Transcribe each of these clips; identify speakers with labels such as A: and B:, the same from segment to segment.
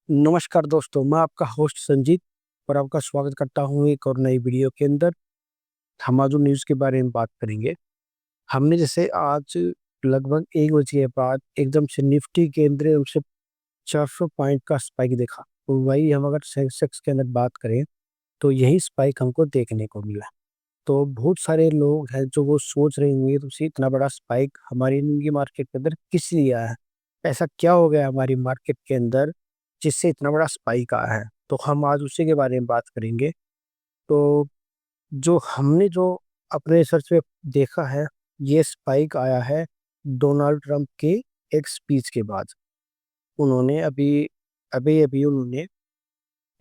A: नमस्कार दोस्तों, मैं आपका होस्ट संजीत और आपका स्वागत करता हूँ एक और नई वीडियो के अंदर। हम आज जो न्यूज़ के बारे में बात करेंगे। हमने जैसे आज लगभग 1 बजे के बाद एकदम से निफ्टी के अंदर एकदम से 400 पॉइंट का स्पाइक देखा। तो वही हम अगर सेंसेक्स के अंदर बात करें तो यही स्पाइक हमको देखने को मिला। तो बहुत सारे लोग हैं जो वो सोच रहे होंगे तो इतना बड़ा स्पाइक हमारी इंडियन मार्केट के अंदर किस लिए आया है, ऐसा क्या हो गया हमारी मार्केट के अंदर जिससे इतना बड़ा स्पाइक आया है। तो हम आज उसी के बारे में बात करेंगे। तो जो हमने अपने रिसर्च में देखा है, ये स्पाइक आया है डोनाल्ड ट्रंप के एक स्पीच के बाद। उन्होंने अभी अभी अभी उन्होंने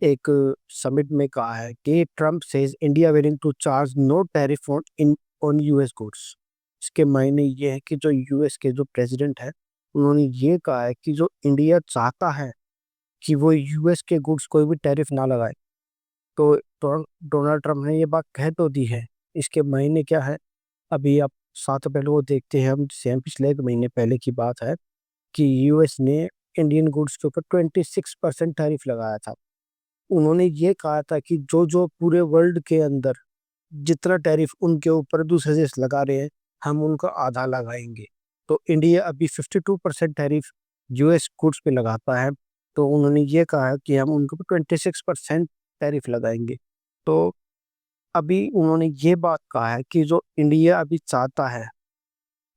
A: एक समिट में कहा है कि Trump says India willing to charge no tariff on US goods. इसके मायने ये है कि जो यूएस के जो प्रेसिडेंट है, उन्होंने ये कहा है कि जो इंडिया चाहता है कि वो यूएस के गुड्स कोई भी टैरिफ ना लगाए। तो डोनाल्ड ट्रम्प ने ये बात कह तो दी है। इसके मायने क्या है, अभी आप साथ पहले वो देखते हैं। हम सेम पिछले एक महीने पहले की बात है कि यूएस ने इंडियन गुड्स के ऊपर 26% टैरिफ लगाया था। उन्होंने ये कहा था कि जो जो पूरे वर्ल्ड के अंदर जितना टैरिफ उनके ऊपर दूसरे देश लगा रहे हैं, हम उनका आधा लगाएंगे। तो इंडिया अभी 52% टैरिफ यूएस गुड्स पे लगाता है। तो उन्होंने ये कहा है कि हम उनके ऊपर 26% टैरिफ लगाएंगे। तो अभी उन्होंने ये बात कहा है कि जो इंडिया अभी चाहता है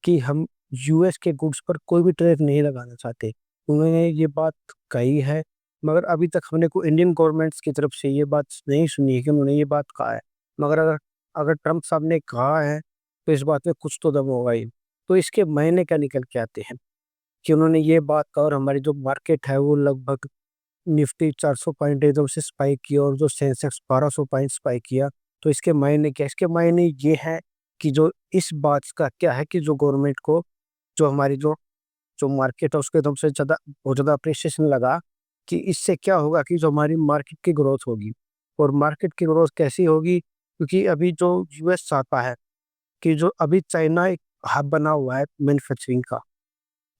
A: कि हम यूएस के गुड्स पर कोई भी टैरिफ नहीं लगाना चाहते। उन्होंने ये बात कही है, मगर अभी तक हमने को इंडियन गवर्नमेंट्स की तरफ से ये बात नहीं सुनी है कि उन्होंने ये बात कहा है। मगर अगर अगर ट्रम्प साहब ने कहा है तो इस बात में कुछ तो दम होगा ही। तो इसके मायने क्या निकल के आते हैं कि उन्होंने ये बात कहा और हमारी जो मार्केट है वो लगभग निफ्टी 400 पॉइंट एकदम से स्पाइक किया और जो सेंसेक्स 1200 पॉइंट स्पाइक किया। तो इसके मायने क्या, इसके मायने ये है कि जो इस बात का क्या है कि जो गवर्नमेंट को जो हमारी जो जो मार्केट है उसके एकदम से ज़्यादा बहुत ज़्यादा अप्रिसिएशन लगा कि इससे क्या होगा कि जो हमारी मार्केट की ग्रोथ होगी। और मार्केट की ग्रोथ कैसी होगी, क्योंकि अभी जो यूएस चाहता है कि जो अभी चाइना एक हब बना हुआ है मैन्युफैक्चरिंग का,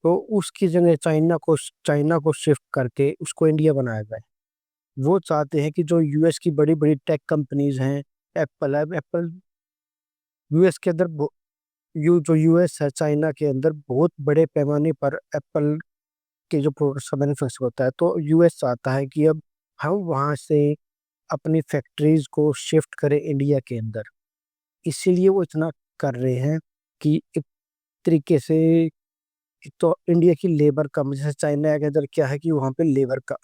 A: तो उसकी जगह चाइना को शिफ्ट करके उसको इंडिया बनाया जाए। वो चाहते हैं कि जो यूएस की बड़ी बड़ी टेक कंपनीज हैं, एप्पल है, एप्पल यूएस के अंदर जो यूएस है चाइना के अंदर बहुत बड़े पैमाने पर एप्पल के जो प्रोडक्ट्स का मैन्युफैक्चर होता है। तो यूएस चाहता है कि अब हम वहाँ से अपनी फैक्ट्रीज को शिफ्ट करें इंडिया के अंदर। इसीलिए वो इतना कर रहे हैं कि एक तरीके से एक तो इंडिया की लेबर कम, जैसे चाइना के अंदर क्या है कि वहाँ पे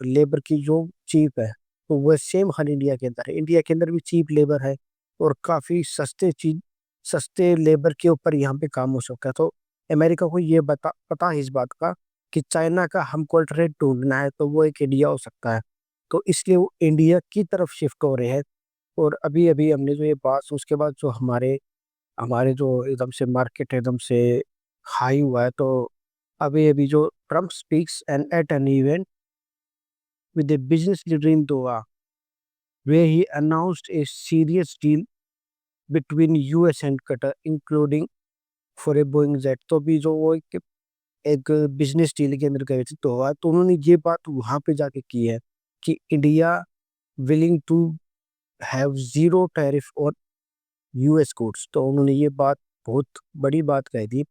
A: लेबर की जो चीप है, तो वो सेम हर इंडिया के अंदर है। इंडिया के अंदर भी चीप लेबर है और काफ़ी सस्ते लेबर के ऊपर यहाँ पे काम हो सकता है। तो अमेरिका को ये पता है इस बात का कि चाइना का हमको अल्टरनेट ढूंढना है तो वो एक इंडिया हो सकता है। तो इसलिए वो इंडिया की तरफ शिफ्ट हो रहे हैं। और अभी अभी हमने जो ये बात सुनी, उसके बाद जो हमारे हमारे जो एकदम से मार्केट एकदम से हाई हुआ है। तो अभी अभी जो Trump speaks and at an event with a business leader in Doha where he announced a serious deal between US and Qatar including for a Boeing jet. तो अभी जो वो एक बिजनेस डील के अंदर गए थे दोहा, तो उन्होंने ये बात वहां पे जाके की है कि India willing to have zero tariff और यूएस गुड्स। तो उन्होंने ये बात बहुत बड़ी बात कही थी।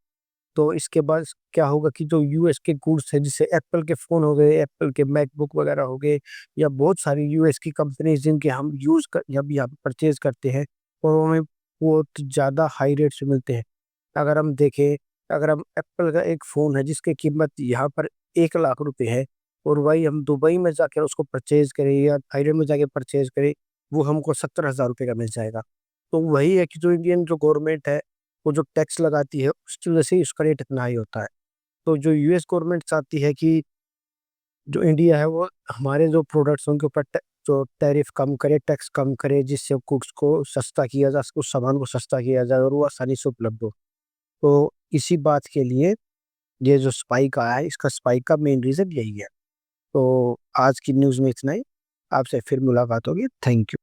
A: तो इसके बाद क्या होगा कि जो यूएस के गुड्स है, जैसे एप्पल के फ़ोन हो गए, एप्पल के मैकबुक वगैरह हो गए, या बहुत सारी यूएस की कंपनीज जिनके हम यूज़ कर जब यहाँ परचेज करते हैं, और हमें वो ज़्यादा हाई रेट से मिलते हैं। अगर हम देखें, अगर हम एप्पल का एक फ़ोन है जिसकी कीमत यहाँ पर 1 लाख रुपए है, और वही हम दुबई में जाकर उसको परचेज करें या थाईलैंड में जाके परचेज करें, वो हमको 70,000 रुपये का मिल जाएगा। तो वही है कि जो इंडियन जो गवर्नमेंट है वो जो टैक्स लगाती है उसकी वजह से इसका रेट इतना हाई होता है। तो जो यूएस गवर्नमेंट चाहती है कि जो इंडिया है वो हमारे जो प्रोडक्ट्स हैं उनके ऊपर जो टैरिफ कम करे, टैक्स कम करे, जिससे गुड्स को सस्ता किया जा सके, उस सामान को सस्ता किया जाए और वो आसानी से उपलब्ध हो। तो इसी बात के लिए ये जो स्पाइक आया है, इसका स्पाइक का मेन रीज़न यही है। तो आज की न्यूज़ में इतना ही। आपसे फिर मुलाकात होगी। Thank you.